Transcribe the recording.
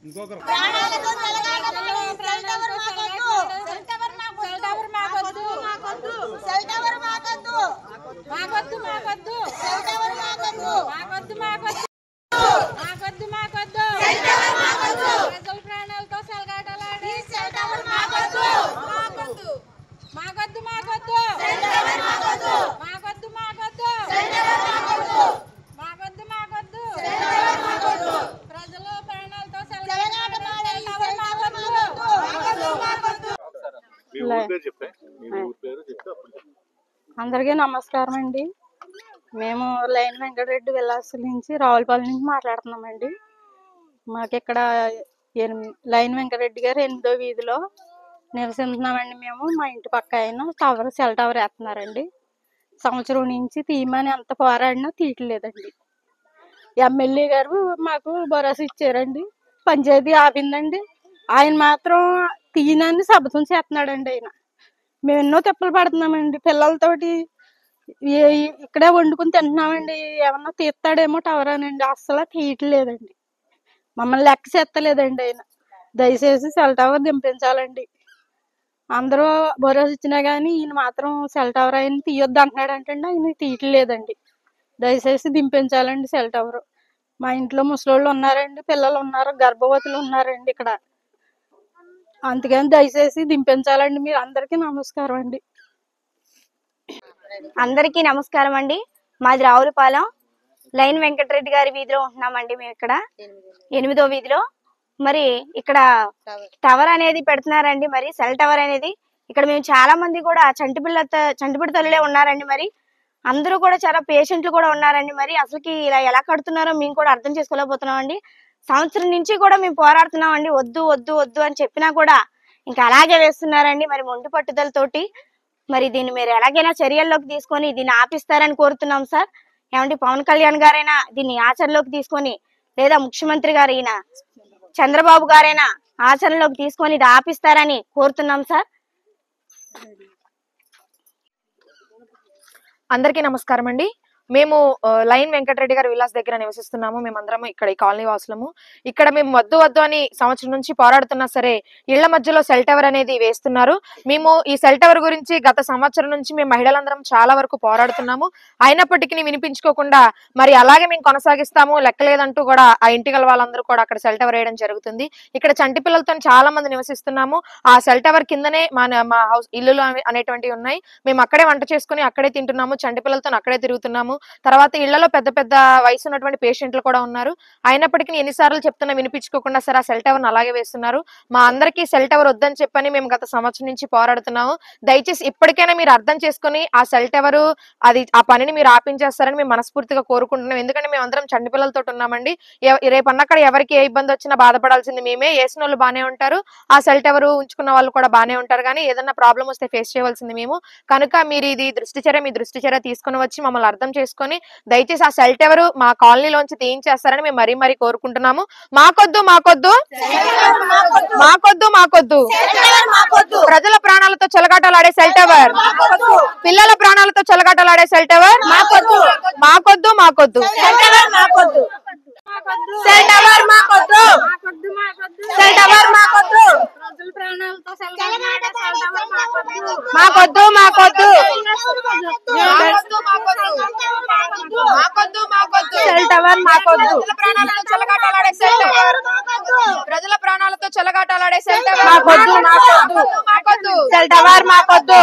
ఇంకొకరు అందరికీ నమస్కారం అండి. మేము లైన్ వెంకటరెడ్డి విలాస్ నుంచి రావులపల్లి నుంచి మాట్లాడుతున్నామండి. మాకు ఇక్కడ లైన్ వెంకటరెడ్డి గారు 8వ వీధిలో నివసిస్తున్నామండి. మేము మా ఇంటి పక్క ఆయన సెల్ టవర్ వేస్తున్నారండి. సంవత్సరం నుంచి తీయమని ఎంత పోరాడినా తీయట్లేదండి. ఎమ్మెల్యే గారు మాకు భరోసా ఇచ్చారండి, పంచాయతీ ఆపిందండి. ఆయన మాత్రం తీయనని శపథం చేస్తున్నాడండి. ఆయన మేము ఎన్నో తిప్పలు పడుతున్నామండి పిల్లలతోటి, ఇక్కడే వండుకుని తింటున్నామండి. ఏమన్నా తీస్తాడేమో టవర్ అనండి, అస్సలు తీయట్లేదండి. మమ్మల్ని లెక్క చేస్తలేదండి ఆయన. దయచేసి సెల్ టవర్ దింపించాలండి. అందరూ భరోసా ఇచ్చినా కానీ ఈయన మాత్రం సెల్ టవర్ ఆయన తీయొద్దు అంటున్నాడంటే ఆయన తీయట్లేదండి. దయచేసి దింపించాలండి సెల్ టవర్. మా ఇంట్లో ముసలోళ్ళు ఉన్నారండి, పిల్లలు ఉన్నారు, గర్భవతులు ఉన్నారండి ఇక్కడ. అందుకని దయచేసి దింపించాలండి. మీరు అందరికీ నమస్కారం అండి. అందరికీ నమస్కారం అండి. మాది రావులపాలెం లైన్ వెంకటరెడ్డి గారి వీధిలో ఉంటున్నామండి. మేము ఇక్కడ 8వ వీధిలో. మరి ఇక్కడ టవర్ అనేది పెడుతున్నారండి. మరి సెల్ టవర్ అనేది ఇక్కడ మేము చాలా మంది కూడా చంటిపిల్ల తల్లులే ఉన్నారండి. మరి అందరూ కూడా చాలా పేషెంట్లు కూడా ఉన్నారండి. మరి అసలుకి ఇలా ఎలా కడుతున్నారో మేము కూడా అర్థం చేసుకోలేకపోతున్నాం అండి. సంవత్సరం నుంచి కూడా మేము పోరాడుతున్నాం అండి. వద్దు వద్దు వద్దు అని చెప్పినా కూడా ఇంకా అలాగే వేస్తున్నారండి. మరి మొండి పట్టుదలతోటి మరి దీన్ని మీరు ఎలాగైనా చర్యల్లోకి తీసుకొని దీన్ని ఆపిస్తారని కోరుతున్నాం సార్. ఏమంటే పవన్ కళ్యాణ్ గారైనా దీన్ని ఆచరణలోకి తీసుకొని, లేదా ముఖ్యమంత్రి గారు ఈయన చంద్రబాబు గారైనా ఆచరణలోకి తీసుకొని ఇది ఆపిస్తారని కోరుతున్నాం సార్. అందరికీ నమస్కారం అండి. మేము లైన్ వెంకటరెడ్డి గారి విలాస్ దగ్గర నివసిస్తున్నాము. మేమందరం ఇక్కడ ఈ కాలనీ వాసులము. ఇక్కడ మేము వద్దు వద్దు అని సంవత్సరం నుంచి పోరాడుతున్నా సరే ఇళ్ల మధ్యలో సెల్ టవర్ అనేది వేస్తున్నారు. మేము ఈ సెల్ టవర్ గురించి గత సంవత్సరం నుంచి మేము మహిళలందరం చాలా వరకు పోరాడుతున్నాము. అయినప్పటికీ వినిపించుకోకుండా మరి అలాగే మేము కొనసాగిస్తాము, లెక్కలేదంటూ కూడా ఆ ఇంటి గల వాళ్ళందరూ కూడా అక్కడ సెల్ టవర్ వేయడం జరుగుతుంది. ఇక్కడ చంటి పిల్లలతో చాలా మంది నివసిస్తున్నాము. ఆ సెల్ టవర్ కిందనే మా హౌస్ ఇల్లులు అనేటువంటివి ఉన్నాయి. మేము అక్కడే వంట చేసుకుని అక్కడే తింటున్నాము, చంటి పిల్లలతో అక్కడే తిరుగుతున్నాము. తర్వాత ఇళ్లలో పెద్ద పెద్ద వయసు ఉన్నటువంటి పేషెంట్లు కూడా ఉన్నారు. అయినప్పటికీ ఎన్నిసార్లు చెప్తున్నా వినిపించుకోకుండా సరే ఆ సెల్ టవర్ అలాగే వేస్తున్నారు. మా అందరికీ సెల్ టవర్ వద్దని చెప్పని మేము గత సంవత్సరం నుంచి పోరాడుతున్నాము. దయచేసి ఇప్పటికైనా మీరు అర్థం చేసుకుని ఆ సెల్ టవర్ ఆ పనిని మీరు ఆపించేస్తారని మేము మనస్ఫూర్తిగా కోరుకుంటున్నాం. ఎందుకంటే మేము అందరం చంటి పిల్లలతో ఉన్నామండి. రేపన్న అక్కడ ఎవరికి ఏ ఇబ్బంది వచ్చినా బాధపడాల్సింది మేమే. వేసిన వాళ్ళు బానే ఉంటారు, ఆ సెల్ టవర్ ఉంచుకున్న వాళ్ళు కూడా బానే ఉంటారు. కానీ ఏదన్నా ప్రాబ్లం వస్తే ఫేస్ చేయవలసింది మేము. కనుక మీరు ఇది మీ దృష్టి చర్య తీసుకుని వచ్చి మమ్మల్ని అర్థం చేసుకొని దయచేసి ఆ సెల్ టవర్ మా కాలనీలోంచి తీయించేస్తారని మేము మరీ కోరుకుంటున్నాము. మాకొద్దు మాకొద్దు మాకొద్దు మాకొద్దు ప్రజల ప్రాణాలతో చెలగాటలాడే సెల్ టవర్, పిల్లల ప్రాణాలతో చెలగాటలాడే సెల్ టవర్ మాకొద్దు మాకొద్దు మాకొద్దు సెల్ టవర్ మాకొద్దు సెల్ టవర్ మాకొద్దు మాకొద్దు మాకొద్దు మాకొద్దు మాకొద్దు సెల్ టవర్ మాకొద్దు ప్రాణాలతో చెలగాటలాడే సెల్ టవర్, ప్రజల ప్రాణాలతో చెలగాటలాడే సెల్ టవర్ మాకొద్దు మాకొద్దు మాకొద్దు సెల్ టవర్ మాకొద్దు.